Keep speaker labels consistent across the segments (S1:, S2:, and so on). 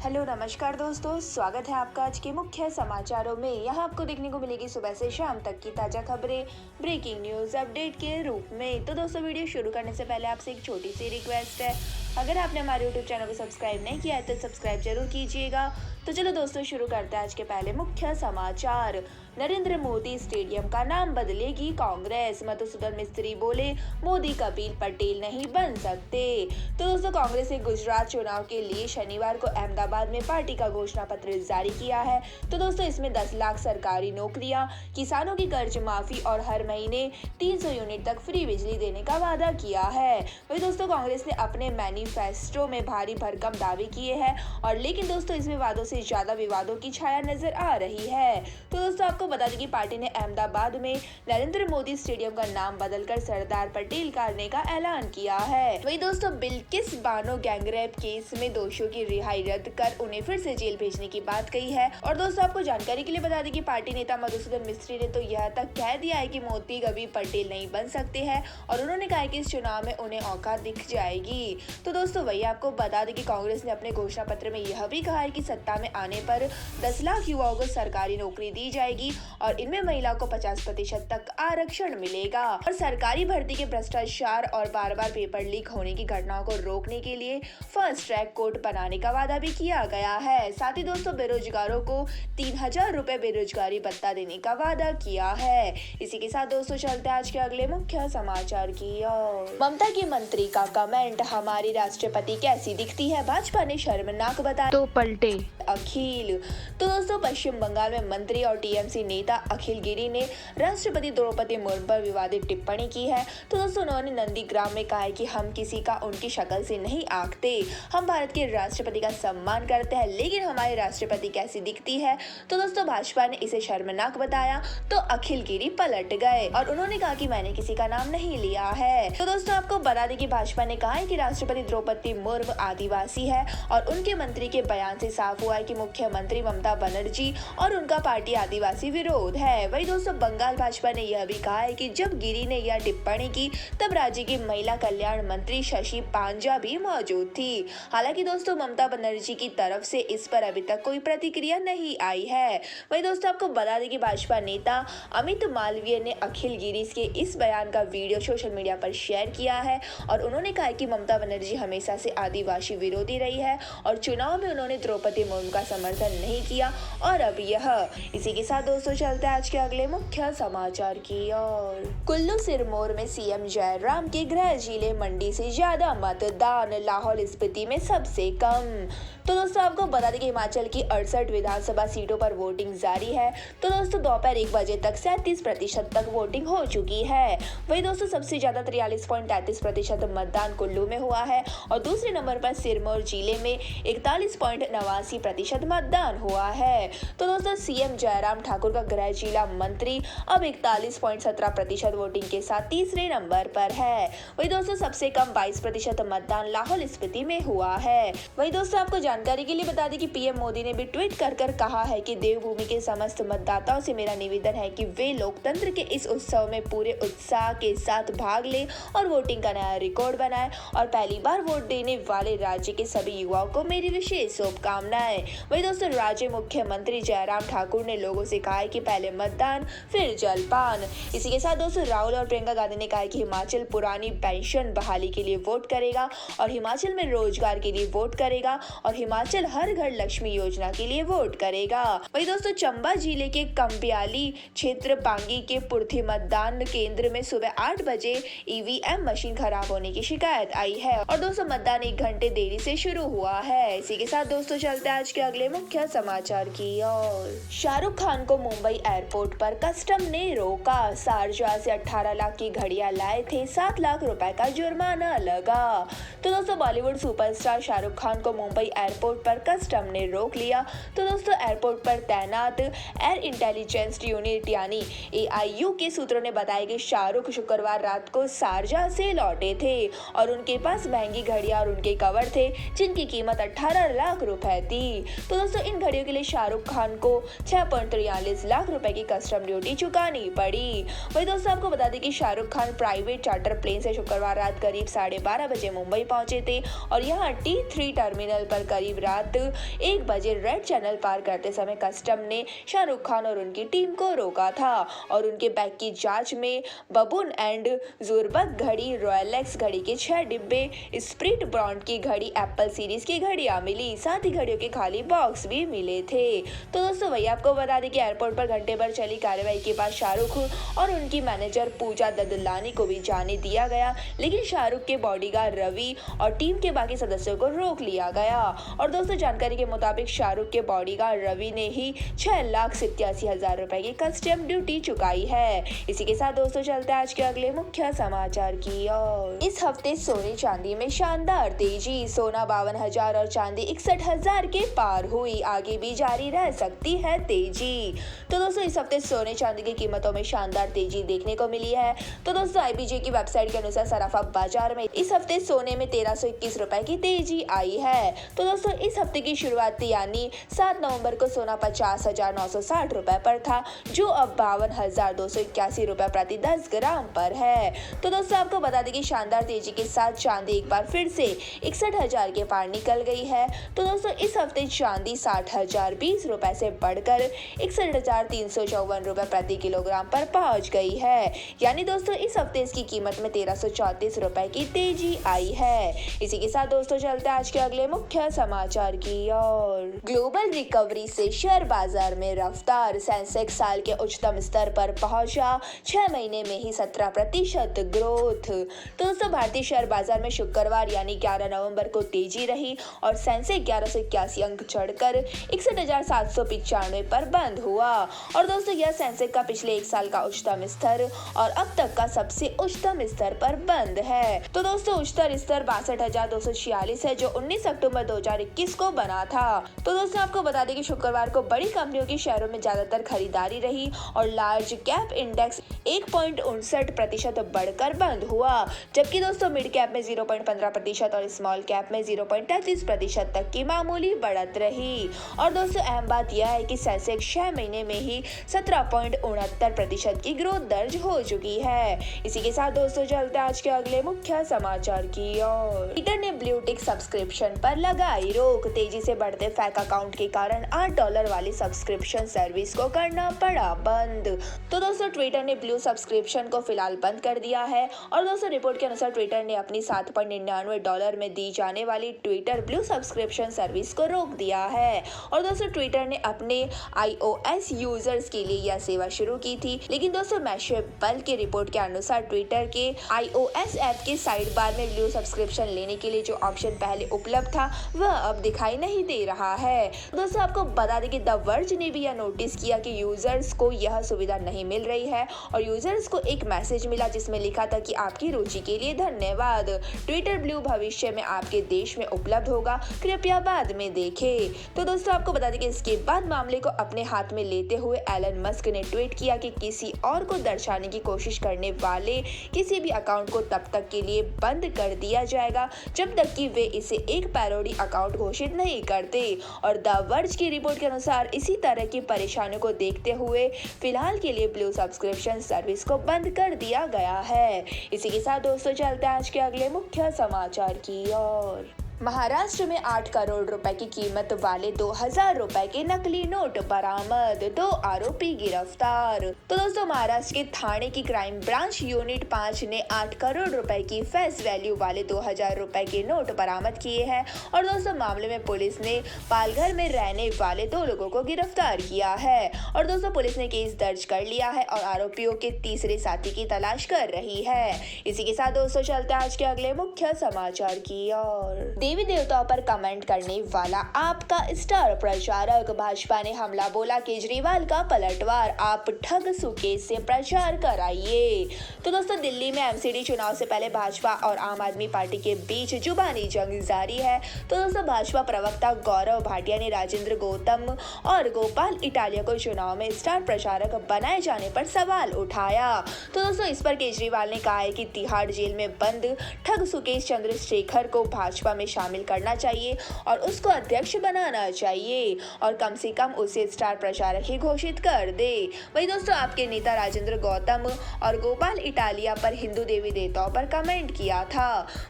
S1: Hello नमस्कार दोस्तों, स्वागत है आपका आज के मुख्य समाचारों में। यहाँ आपको देखने को मिलेगी सुबह से शाम तक की ताज़ा खबरें ब्रेकिंग न्यूज़ अपडेट के रूप में। तो दोस्तों, वीडियो शुरू करने से पहले आपसे एक छोटी सी रिक्वेस्ट है, अगर आपने हमारे यूट्यूब चैनल को सब्सक्राइब नहीं किया है तो सब्सक्राइब जरूर कीजिएगा। तो चलो दोस्तों, शुरू करते हैं आज के पहले मुख्य समाचार। नरेंद्र मोदी स्टेडियम का नाम बदलेगी कांग्रेस, मधुसूदन मिस्त्री बोले मोदी कपिल पटेल नहीं बन सकते। तो दोस्तों, कांग्रेस ने गुजरात चुनाव के लिए शनिवार को अहमदाबाद में पार्टी का घोषणा पत्र जारी किया है। तो दोस्तों, इसमें 10 लाख सरकारी नौकरियां, किसानों की कर्ज माफी और हर महीने 300 यूनिट तक फ्री बिजली देने का वादा किया है। वही दोस्तों, कांग्रेस ने अपने मैनिफेस्टो में भारी भरकम दावे किए हैं और लेकिन दोस्तों, इसमें वादों से ज्यादा विवादों की छाया नजर आ रही है। तो दोस्तों, आपको बता दें कि पार्टी ने अहमदाबाद में नरेंद्र मोदी स्टेडियम का नाम बदलकर सरदार पटेल करने का ऐलान किया है। वही दोस्तों, बिल्किस बानो गैंगरेप केस में दोषियों की रिहाई रद्द कर उन्हें फिर से जेल भेजने की बात कही है। और दोस्तों, आपको जानकारी के लिए बता दें कि पार्टी नेता मधुसूदन मिस्त्री ने तो यह तक कह दिया है कि मोदी कभी पटेल नहीं बन सकते हैं और उन्होंने कहा कि इस चुनाव में उन्हें औकात दिख जाएगी। तो दोस्तों, वही आपको बता दें कि कांग्रेस ने अपने घोषणा पत्र में यह भी कहा है कि सत्ता में आने पर 10 लाख युवाओं को सरकारी नौकरी दी जाएगी और इनमें महिलाओं को 50% तक आरक्षण मिलेगा और सरकारी भर्ती के भ्रष्टाचार और बार बार पेपर लीक होने की घटनाओं को रोकने के लिए फास्ट ट्रैक कोर्ट बनाने का वादा भी किया गया है। साथ ही दोस्तों, बेरोजगारों को 3000 रुपए बेरोजगारी भत्ता देने का वादा किया है। इसी के साथ दोस्तों, चलते आज के अगले मुख्य समाचार की ओर। ममता की मंत्री का कमेंट, हमारी राष्ट्रपति कैसी दिखती है, भाजपा ने शर्मनाक बताया तो पलटे अखिल। तो दोस्तों, पश्चिम बंगाल में मंत्री और टीएमसी नेता अखिल गिरी ने राष्ट्रपति द्रौपदी मुर्मू पर विवादित टिप्पणी की है। तो दोस्तों, उन्होंने नंदीग्राम में कहा है कि हम किसी का उनकी शक्ल से नहीं आंकते, हम भारत के राष्ट्रपति का सम्मान करते हैं, लेकिन हमारी राष्ट्रपति कैसी दिखती है। तो दोस्तों, भाजपा ने इसे शर्मनाक बताया तो अखिल गिरी पलट गए और उन्होंने कहा कि मैंने किसी का नाम नहीं लिया है। तो दोस्तों, आपको बता दें कि भाजपा ने कहा है कि राष्ट्रपति द्रौपदी मुर्मू आदिवासी है और उनके मंत्री के बयान से साफ हुआ है कि मुख्यमंत्री ममता बनर्जी और उनका पार्टी आदिवासी विरोध है। वही दोस्तों, बंगाल भाजपा ने यह भी कहा है कि जब गिरी ने यह टिप्पणी की तब राज्य की महिला कल्याण मंत्री शशि पांजा भी मौजूद थी। हालांकि दोस्तों, ममता बनर्जी की तरफ से इस पर अभी तक कोई प्रतिक्रिया नहीं आई है। वही दोस्तों, आपको बता दें कि भाजपा नेता अमित मालवीय ने अखिल गिरी के इस बयान का वीडियो सोशल मीडिया पर शेयर किया है और उन्होंने कहा कि ममता बनर्जी हमेशा से आदिवासी विरोधी रही है और चुनाव में उन्होंने द्रौपदी मुर्मू का समर्थन नहीं किया और अब यह। इसी के साथ दोस्तों, चलते हैं आज के अगले मुख्य समाचार की ओर। कुल्लू सिरमौर में सीएम जयराम के गृह जिले मंडी से ज्यादा मतदान, लाहौल स्पीति में सबसे कम। तो दोस्तों, आपको बता दें कि हिमाचल की 68 विधानसभा सीटों पर वोटिंग जारी है। तो दोस्तों, दोपहर 1 बजे तक 37% तक वोटिंग हो चुकी है। वही दोस्तों, सबसे ज्यादा 43.33% मतदान कुल्लू में हुआ है और दूसरे नंबर पर सिरमौर जिले में 41.89% मतदान हुआ है। तो दोस्तों, सीएम जयराम ठाकुर का गृह जिला मंत्री अब 41.17% वोटिंग के साथ तीसरे नंबर पर है। वही दोस्तों, सबसे कम 22% मतदान लाहौल स्पीति में हुआ है। वही दोस्तों, आपको जानकारी के लिए बता दें कि पीएम मोदी ने भी ट्वीट कर कहा है कि देवभूमि के समस्त मतदाताओं से मेरा निवेदन है कि वे लोकतंत्र के इस उत्सव में पूरे उत्साह के साथ भाग लें और वोटिंग का नया रिकॉर्ड बनाएं और पहली बार वोट देने वाले राज्य के सभी युवाओं को मेरी विशेष शुभकामनाएं। वही दोस्तों, राज्य मुख्यमंत्री जयराम ठाकुर ने लोगों से कहा है कि पहले मतदान फिर जलपान। इसी के साथ दोस्तों, राहुल और प्रियंका गांधी ने कहा है कि हिमाचल पुरानी पेंशन बहाली के लिए वोट करेगा और हिमाचल में रोजगार के लिए वोट करेगा और हिमाचल हर घर लक्ष्मी योजना के लिए वोट करेगा। वही दोस्तों, चंबा जिले के कंपियाली क्षेत्र पांगी के पुर्थी मतदान केंद्र में सुबह 8 बजे ईवीएम मशीन खराब होने की शिकायत आई है और दोस्तों, मतदान 1 घंटे देरी से शुरू हुआ है। इसी के साथ दोस्तों, चलते हैं आज के अगले मुख्य समाचार की ओर। शाहरुख खान को मुंबई एयरपोर्ट पर कस्टम ने रोका, शारजाह से 18 लाख की घड़ियां लाए थे, 7 लाख रुपए का जुर्माना लगा। तो दोस्तों, बॉलीवुड सुपरस्टार शाहरुख खान को मुंबई एयरपोर्ट पर कस्टम ने रोक लिया। तो दोस्तों, एयरपोर्ट पर तैनात एयर इंटेलिजेंस यूनिट यानी एआईयू के सूत्रों ने बताया कि शाहरुख शुक्रवार रात को शारजाह से लौटे थे और उनके पास महंगी महंगी घड़ियां और उनके कवर थे जिनकी कीमत 18 लाख रुपए थी। तो दोस्तों इन घड़ियों के लिए शाहरुख खान को 6.43 लाख रुपए की कस्टम ड्यूटी चुकानी पड़ी। वही दोस्तों आपको बता दें कि Shahrukh Khan private charter plane से शुक्रवार रात करीब 12:30 बजे मुंबई पहुंचे थे और यहाँ T3 टर्मिनल पर करीब रात 1 बजे रेड चैनल पार करते समय कस्टम ने शाहरुख खान और उनकी टीम को रोका था और उनके बैग की जांच में बबून एंड ज़ुरबक घड़ी, रॉयलेक्स घड़ी के 6 डिब्बे, स्प्रिट ब्रांड की घड़ी, एप्पल सीरीज की घड़ियां मिली, साथ ही घड़ियों के खाली बॉक्स भी मिले थे। तो दोस्तों वही आपको बता दें कि एयरपोर्ट पर घंटे भर चली कार्रवाई के बाद शाहरुख और उनकी मैनेजर पूजा ददलानी को भी जाने दिया गया, लेकिन शाहरुख के बॉडीगार्ड रवि और टीम के बाकी सदस्यों को रोक लिया गया। और दोस्तों जानकारी के मुताबिक शाहरुख के बॉडीगार्ड रवि ने ही 6,87,000 रुपए की कस्टम ड्यूटी चुकाई है। इसी के साथ दोस्तों चलते हैं आज के अगले मुख्य समाचार की ओर। इस हफ्ते सोने चांदी में शानदार तेजी, सोना 52,000 और चांदी 61,000 के पार हुई, आगे भी जारी रह सकती है तेजी। तो दोस्तों इस हफ्ते सोने चांदी की कीमतों में शानदार तेजी देखने को मिली है। तो दोस्तों IBJ की वेबसाइट के अनुसार सराफा बाजार में इस हफ्ते सोने में 1321 रुपए की तेजी आई है। तो दोस्तों इस हफ्ते की शुरुआत यानी 7 नवंबर को सोना 50,960 रुपए पर था, जो अब 52,281 रुपए प्रति 10 ग्राम पर है। तो दोस्तों आपको बता दें कि शानदार तेजी के साथ चांदी एक बार फिर से 61,000 के पार निकल गई है। तो दोस्तों इस हफ्ते चांदी 60,020 रुपए से बढ़कर 61,354 रुपए प्रति किलोग्राम पर पहुंच गई है, यानी दोस्तों इस हफ्ते इसकी कीमत में 1334 रुपए की तेजी आई है। इसी के साथ दोस्तों चलते हैं आज के अगले मुख्य समाचार की ओर। ग्लोबल रिकवरी से शेयर बाजार में रफ्तार, सेंसेक्स साल के उच्चतम स्तर पर पहुंचा, 6 महीने में ही 17% ग्रोथ। तो दोस्तों भारतीय शेयर बाजार में शुक्रवार यानी 11 नवंबर को तेजी रही और सेंसेक्स 1181 अंक चढ़कर 61,795 पर बंद हुआ। और दोस्तों यह सेंसेक्स का पिछले एक साल का उच्चतम स्तर और अब तक का सबसे उच्चतम स्तर पर बंद है। तो दोस्तों उच्चतम स्तर 62,246 है, जो 19 अक्टूबर 2021 को बना था। तो दोस्तों आपको बता दें कि शुक्रवार को बड़ी कंपनियों के शेयरों में ज्यादातर खरीदारी रही और लार्ज कैप इंडेक्स 1.59% बढ़कर बंद हुआ, जबकि दोस्तों मिड कैप में 0.15% और स्मॉल कैप में 0.33% तक की मामूली बढ़त रही। और दोस्तों अहम बात यह है कि सेंसेक्स 6 महीने में ही 17.69% की ग्रोथ दर्ज हो चुकी है। इसी के साथ दोस्तों चलते आज के अगले मुख्य समाचार की ओर। ट्विटर ने ब्लू टिक सब्सक्रिप्शन पर लगाई रोक, तेजी से बढ़ते फेक अकाउंट के कारण $8 वाली सब्सक्रिप्शन सर्विस को करना पड़ा बंद। तो दोस्तों ट्विटर ने ब्लू सब्सक्रिप्शन को फिलहाल बंद कर दिया है और दोस्तों रिपोर्ट के अनुसार ट्विटर ने अपनी $7.99 में दी जाने वाली ट्विटर ब्लू सब्सक्रिप्शन सर्विस को रोक दिया है। और दोस्तों ट्विटर ने अपने iOS यूजर्स के लिए यह सेवा शुरू की थी, लेकिन दोस्तों मैशेबल की रिपोर्ट के अनुसार ट्विटर के iOS ऐप के साइड बार में ब्लू सब्सक्रिप्शन लेने के लिए जो ऑप्शन पहले उपलब्ध था वह अब दिखाई नहीं दे रहा है। दोस्तों आपको बता दें कि द वर्ज ने भी यह नोटिस किया कि यूजर्स को यह सुविधा नहीं मिल रही है और यूजर्स को एक मैसेज मिला जिसमें लिखा था कि आपकी रुचि के लिए धन्यवाद, ट्विटर ब्लू भविष्य में आपके देश में उपलब्ध होगा, कृपया बाद में देखें। तो दोस्तों आपको बता दें कि इसके बाद मामले को अपने हाथ में लेते हुए एलन मस्क ने ट्वीट किया कि किसी और को दर्शाने की कोशिश करने वाले किसी भी अकाउंट को तब तक के लिए बंद कर दिया जाएगा जब तक कि वे इसे एक पैरोडी अकाउंट घोषित नहीं करते। और द वर्ज की रिपोर्ट के अनुसार इसी तरह की परेशानियों को देखते हुए फिलहाल के लिए ब्लू सब्सक्रिप्शन सर्विस को बंद कर दिया गया है। इसी के साथ दोस्तों चलते हैं आज के अगले मुख्य समाचार की ओर। महाराष्ट्र में 8 करोड़ रुपए की कीमत वाले 2,000 रुपए के नकली नोट बरामद, 2 आरोपी गिरफ्तार। तो दोस्तों महाराष्ट्र के थाने की क्राइम ब्रांच यूनिट 5 ने 8 करोड़ रुपए की फेस वैल्यू वाले 2,000 रुपए के नोट बरामद किए हैं। और दोस्तों मामले में पुलिस ने पालघर में रहने वाले 2 लोगों को गिरफ्तार किया है। और दोस्तों पुलिस ने केस दर्ज कर लिया है और आरोपियों के तीसरे साथी की तलाश कर रही है। इसी के साथ दोस्तों चलते आज के अगले मुख्य समाचार की ओर। देवी देवताओं पर कमेंट करने वाला आपका स्टार प्रचारक। भाजपा ने हमला बोला केजरीवाल का पलटवार, आप ठग सुकेश से प्रचार कराइए। तो दोस्तों दिल्ली में एमसीडी चुनाव से पहले भाजपा और आम आदमी पार्टी के बीच जुबानी जंग जारी है। तो दोस्तों भाजपा प्रवक्ता गौरव भाटिया ने राजेंद्र गौतम और गोपाल इटालिया को चुनाव में स्टार प्रचारक बनाए जाने पर सवाल उठाया। तो दोस्तों इस पर केजरीवाल ने कहा है कि तिहाड़ जेल में बंद ठग सुकेश चंद्रशेखर को भाजपा में शामिल करना चाहिए और उसको अध्यक्ष बनाना चाहिए और कम से कम उसे स्टार प्रचारक ही घोषित कर दे। वही दोस्तों आपके नेता राजेंद्र गौतम और गोपाल इटालिया पर हिंदू देवी देवताओं पर कमेंट किया था।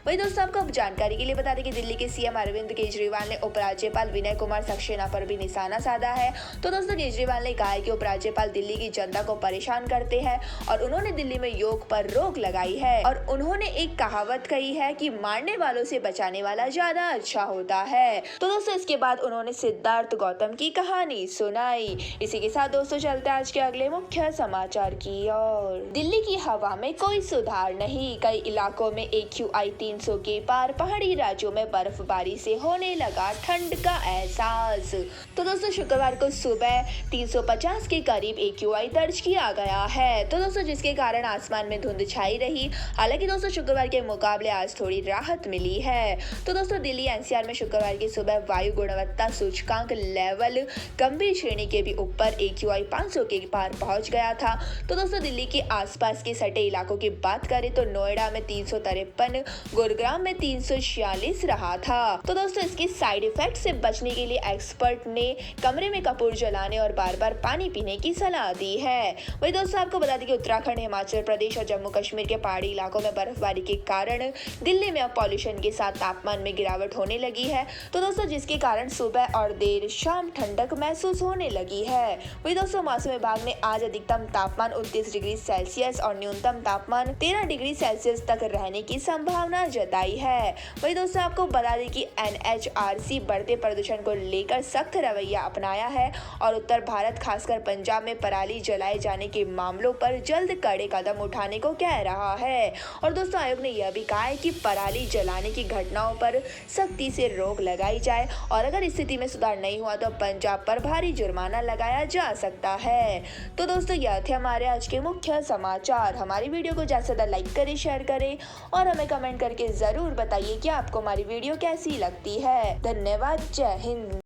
S1: वही दोस्तों आपको जानकारी के लिए बता दें कि दिल्ली के सीएम अरविंद केजरीवाल ने उपराज्यपाल विनय कुमार सक्सेना पर भी निशाना साधा है। तो दोस्तों केजरीवाल ने कहा है कि उपराज्यपाल दिल्ली की जनता को परेशान करते हैं और उन्होंने दिल्ली में योग पर रोक लगाई है और उन्होंने एक कहावत कही है कि मारने वालों से बचाने वाला ज्यादा अच्छा होता है। तो दोस्तों इसके बाद उन्होंने सिद्धार्थ गौतम की कहानी सुनाई। इसी के साथ दोस्तों चलते हैं आज के अगले मुख्य समाचार की ओर। दिल्ली की हवा में कोई सुधार नहीं, कई इलाकों में AQI 300 के पार, पहाड़ी राज्यों में बर्फबारी से होने लगा ठंड का एहसास। तो दोस्तों शुक्रवार को सुबह 350 के करीब AQI दर्ज किया गया है। तो दोस्तों जिसके कारण आसमान में धुंध छाई रही। हालांकि दोस्तों शुक्रवार के मुकाबले आज थोड़ी राहत मिली है। तो दोस्तों दिल्ली NCR में शुक्रवार की सुबह वायु गुणवत्ता सूचकांक लेवल गंभीर श्रेणी के भी ऊपर AQI 500 के पार पहुंच गया था। तो दोस्तों दिल्ली के आसपास के सटे इलाकों की बात करें तो नोएडा में 353, गुरुग्राम में 346 रहा था। तो दोस्तों इसके साइड इफेक्ट से बचने के लिए एक्सपर्ट ने कमरे में कपूर जलाने और बार बार पानी पीने की सलाह दी है। वही दोस्तों आपको बता दें कि उत्तराखंड, हिमाचल प्रदेश और जम्मू कश्मीर के पहाड़ी इलाकों में बर्फबारी के कारण दिल्ली में अब पॉल्यूशन के साथ तापमान में गिरावट होने लगी है। तो दोस्तों जिसके कारण सुबह और देर शाम ठंडक महसूस होने लगी है। वही दोस्तों मौसम विभाग ने आज अधिकतम तापमान 29 डिग्री सेल्सियस और न्यूनतम तापमान 13 डिग्री सेल्सियस तक रहने की संभावना जताई है। वही दोस्तों आपको बता दें कि NHRC बढ़ते प्रदूषण को लेकर सख्त रवैया अपनाया है और उत्तर भारत खासकर पंजाब में पराली जलाए जाने के मामलों पर जल्द कड़े कदम उठाने को कह रहा है। और दोस्तों आयोग ने यह भी कहा है कि पराली जलाने की घटनाओं पर सख्ती से रोक लगाई जाए और अगर स्थिति में सुधार नहीं हुआ तो पंजाब पर भारी जुर्माना लगाया जा सकता है। तो दोस्तों यह थे हमारे आज के मुख्य समाचार। हमारी वीडियो को ज्यादा से ज्यादा लाइक करें, शेयर करें और हमें कमेंट करके जरूर बताइए कि आपको हमारी वीडियो कैसी लगती है। धन्यवाद। जय हिंद।